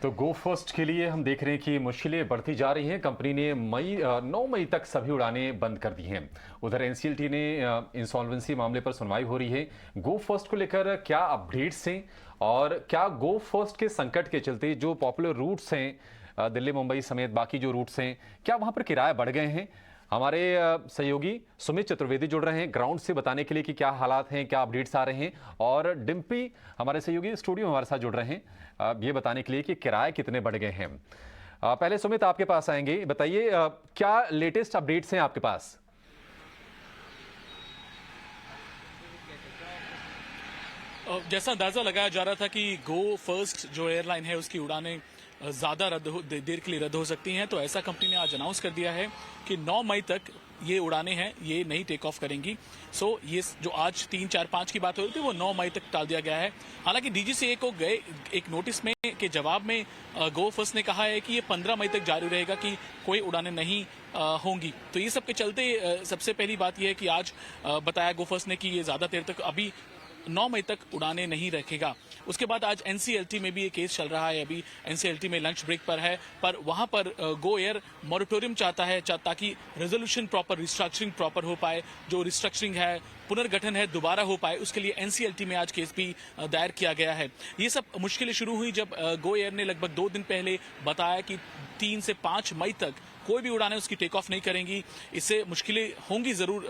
तो गो फर्स्ट के लिए हम देख रहे हैं कि मुश्किलें बढ़ती जा रही हैं। कंपनी ने 9 मई तक सभी उड़ानें बंद कर दी हैं। उधर एनसीएलटी ने इंसॉल्वेंसी मामले पर सुनवाई हो रही है। गो फर्स्ट को लेकर क्या अपडेट्स हैं और क्या गो फर्स्ट के संकट के चलते जो पॉपुलर रूट्स हैं दिल्ली मुंबई समेत बाकी जो रूट्स हैं, क्या वहां पर किराए बढ़ गए हैं? हमारे सहयोगी सुमित चतुर्वेदी जुड़ रहे हैं ग्राउंड से बताने के लिए कि क्या हालात हैं, क्या अपडेट्स आ रहे हैं। और डिम्पी हमारे सहयोगी स्टूडियो में हमारे साथ जुड़ रहे हैं ये बताने के लिए कि किराए कितने बढ़ गए हैं। पहले सुमित आपके पास आएंगे, बताइए क्या लेटेस्ट अपडेट्स हैं आपके पास? जैसा अंदाजा लगाया जा रहा था कि गो फर्स्ट जो एयरलाइन है उसकी उड़ानें ज्यादा देर के लिए रद्द हो सकती हैं, तो ऐसा कंपनी ने आज अनाउंस कर दिया है कि 9 मई तक ये उड़ानें हैं ये नहीं टेक ऑफ करेंगी। सो ये जो आज 3, 4, 5 की बात हो रही थी वो 9 मई तक टाल दिया गया है। हालांकि डीजीसीए को गए एक नोटिस में के जवाब में गो फर्स्ट ने कहा है कि ये 15 मई तक जारी रहेगा कि कोई उड़ानें नहीं होंगी। तो ये सब के चलते सबसे पहली बात यह है कि आज बताया गो फर्स्ट ने कि ये ज्यादा देर तक अभी 9 मई तक उड़ानें नहीं रखेगा। उसके बाद आज एनसीएलटी में भी ये केस चल रहा है, अभी एनसीएलटी में लंच ब्रेक पर है, पर वहां पर गो एयर मॉरिटोरियम चाहता है ताकि रेजोल्यूशन प्रॉपर, रिस्ट्रक्चरिंग प्रॉपर हो पाए, जो रिस्ट्रक्चरिंग है, पुनर्गठन है, दोबारा हो पाए, उसके लिए एनसीएलटी में आज केस भी दायर किया गया है। ये सब मुश्किलें शुरू हुई जब गो एयर ने लगभग 2 दिन पहले बताया कि 3 से 5 मई तक कोई भी उड़ानें उसकी टेक ऑफ नहीं करेंगी। इससे मुश्किलें होंगी जरूर,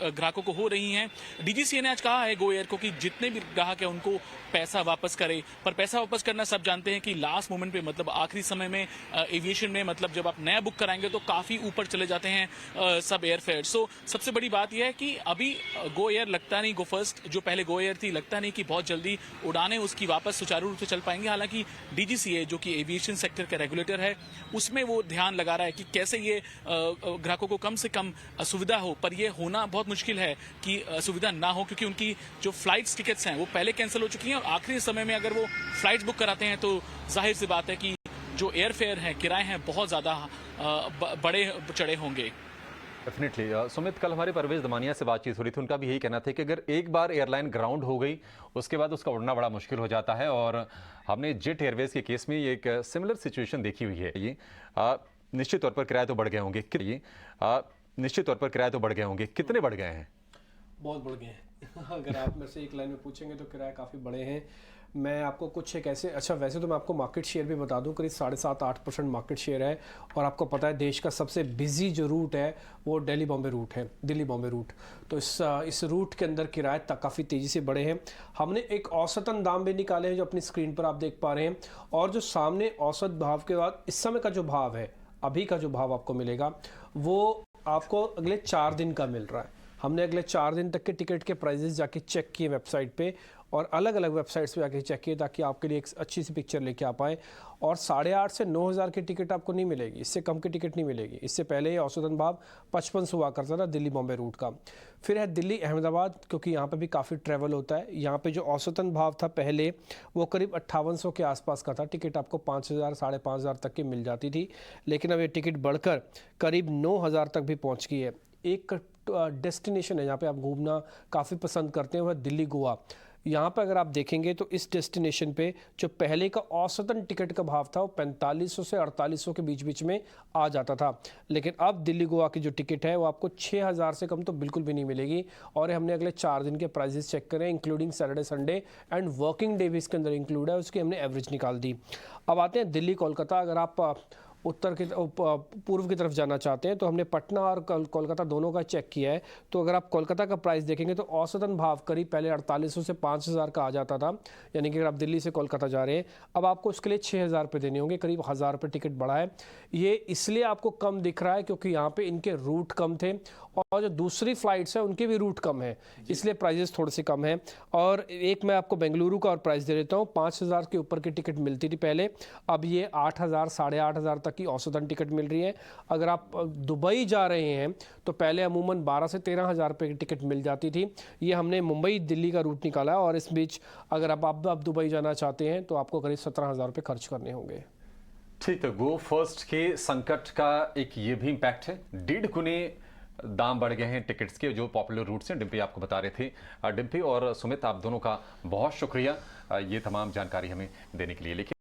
ग्राहकों को हो रही हैं। डीजीसीए ने आज कहा है गो एयर को कि जितने भी ग्राहक है उनको पैसा वापस करे, पर पैसा वापस करना सब जानते हैं कि लास्ट मोमेंट पे, मतलब आखिरी समय में एविएशन में, मतलब जब आप नया बुक कराएंगे तो काफी ऊपर चले जाते हैं सब एयरफेयर। सो सबसे बड़ी बात यह है कि अभी गो एयर लगता नहीं, गो फर्स्ट जो पहले गो एयर थी, लगता नहीं कि बहुत जल्दी उड़ानें उसकी वापस सुचारू रूप से चल पाएंगी। हालांकि डीजीसीए जो कि एविएशन सेक्टर का रेगुलेटर है उसमें वो ध्यान लगा रहा है कि कैसे ये ग्राहकों को कम से कम असुविधा हो, पर ये होना बहुत मुश्किल है कि असुविधा ना हो, क्योंकि उनकी जो फ्लाइट्स टिकट्स हैं वो पहले कैंसिल हो चुकी हैं और आखिरी समय में अगर वो फ्लाइट्स बुक कराते हैं तो जाहिर सी बात है कि जो एयरफेयर हैं, किराए हैं, बहुत ज्यादा बड़े चढ़े होंगे। डेफिनेटली सुमित, कल हमारे परवेज दमानिया से बातचीत हो रही थी, उनका भी यही कहना था कि अगर एक बार एयरलाइन ग्राउंड हो गई उसके बाद उसका उड़ना बड़ा मुश्किल हो जाता है। और हमने जेट एयरवेज के केस में एक सिमिलर सिचुएशन देखी हुई है। ये निश्चित तौर पर किराए तो बढ़ गए होंगे, निश्चित तौर पर किराए तो बढ़ गए होंगे, कितने बढ़ गए हैं? बहुत बढ़ गए हैं। अगर आप मेरे से एक लाइन में पूछेंगे तो किराए काफ़ी बड़े हैं। मैं आपको कुछ एक ऐसे, अच्छा वैसे तो मैं आपको मार्केट शेयर भी बता दूं, करीब 7.5-8% मार्केट शेयर है। और आपको पता है देश का सबसे बिजी जो रूट है वो दिल्ली बॉम्बे रूट है, दिल्ली बॉम्बे रूट। तो इस रूट के अंदर किराए काफ़ी तेज़ी से बढ़े हैं। हमने एक औसतन दाम भी निकाले हैं जो अपनी स्क्रीन पर आप देख पा रहे हैं, और जो सामने औसत भाव के बाद इस समय का जो भाव है, अभी का जो भाव आपको मिलेगा वो आपको अगले 4 दिन का मिल रहा है। हमने अगले 4 दिन तक के टिकट के प्राइजेस जाके चेक किए वेबसाइट पे, और अलग अलग वेबसाइट्स पे जाके चेक किए ताकि आपके लिए एक अच्छी सी पिक्चर लेके आ पाए। और 8,500 से 9,000 की टिकट आपको नहीं मिलेगी, इससे कम की टिकट नहीं मिलेगी। इससे पहले ये औसतन भाव 55 हुआ करता था दिल्ली बॉम्बे रूट का। फिर है दिल्ली अहमदाबाद, क्योंकि यहाँ पे भी काफ़ी ट्रैवल होता है। यहाँ पे जो औसतन भाव था पहले वो करीब 5800 के आसपास का था। टिकट आपको 5,000 5,500 तक की मिल जाती थी, लेकिन अब ये टिकट बढ़कर करीब 9,000 तक भी पहुँच गई है। एक डेस्टिनेशन है जहाँ पे आप घूमना काफ़ी पसंद करते हैं, वह दिल्ली गोवा। यहाँ पर अगर आप देखेंगे तो इस डेस्टिनेशन पे जो पहले का औसतन टिकट का भाव था वो 4500 से 4800 के बीच में आ जाता था, लेकिन अब दिल्ली गोवा की जो टिकट है वो आपको 6,000 से कम तो बिल्कुल भी नहीं मिलेगी। और हमने अगले 4 दिन के प्राइजेस चेक करें, including Saturday Sunday and working day भी इसके अंदर इंक्लूड है, उसकी हमने एवरेज निकाल दी। अब आते हैं दिल्ली कोलकाता। अगर आप उत्तर की पूर्व की तरफ जाना चाहते हैं तो हमने पटना और कोलकाता दोनों का चेक किया है। तो अगर आप कोलकाता का प्राइस देखेंगे तो औसतन भाव करीब पहले 4800 से 5,000 का आ जाता था, यानी कि अगर आप दिल्ली से कोलकाता जा रहे हैं अब आपको उसके लिए 6,000 रुपये देने होंगे, करीब 1,000 रुपये टिकट बढ़ा है। ये इसलिए आपको कम दिख रहा है क्योंकि यहाँ पे इनके रूट कम थे और जो दूसरी फ्लाइट्स है उनके भी रूट कम है, इसलिए प्राइजेस थोड़े से कम हैं। और एक मैं आपको बेंगलुरु का और प्राइस दे देता हूँ। 5,000 के ऊपर की टिकट मिलती थी पहले, अब ये 8,000 8,500 तक की औसतन टिकट मिल रही है। अगर आप दुबई जा रहे हैं तो पहले अमूमन 12 से 13,000 रुपये की टिकट मिल जाती थी। ये हमने मुंबई दिल्ली का रूट निकाला, और इस बीच अगर आप दुबई जाना चाहते हैं तो आपको करीब 17,000 रुपये खर्च करने होंगे। ठीक, तो गो फर्स्ट के संकट का एक ये भी इम्पैक्ट है, 1.5 गुने दाम बढ़ गए हैं टिकट्स के जो पॉपुलर रूट्स हैं। डिम्पी आपको बता रहे थे। डिम्पी और सुमित, आप दोनों का बहुत शुक्रिया ये तमाम जानकारी हमें देने के लिए। लेकिन